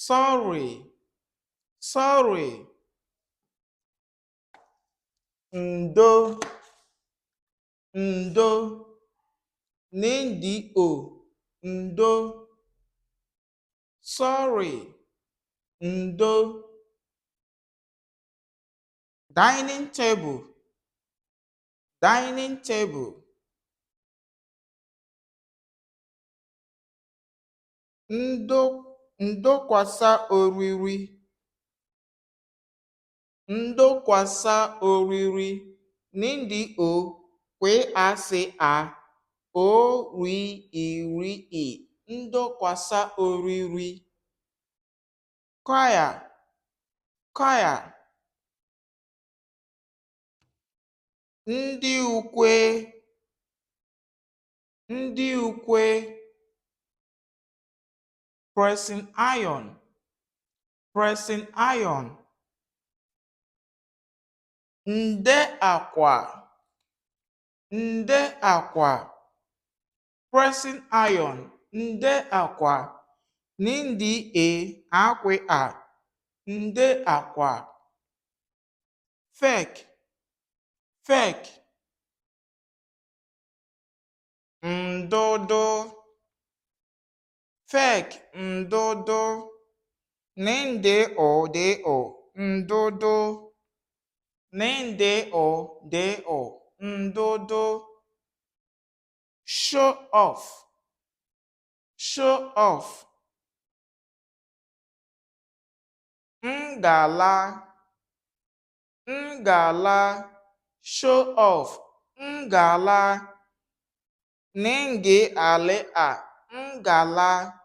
sorry, sorry. Ndo, ndo, ndio, ndo, sorry, ndo. Dining table, dining table. Ndo, ndokwasa oriri, ndokwasa oriri. Ndio, kwe asị a, o ri iri i, ndokwasa oriri. Kaya, kaya. Ndị ukwe, ndị ukwe. Pressing iron, pressing iron. Nde akwa, nde akwa. Pressing iron, nde akwa. Nindi e akwe a, nde akwa. Fake, fake. Ndodo, fake, ndodo. Nende o de o, ndodo. Nende o de o, ndodo. Show off, show off. Ngala, ngala. Show off, ngala. Nenge ale a, ngala.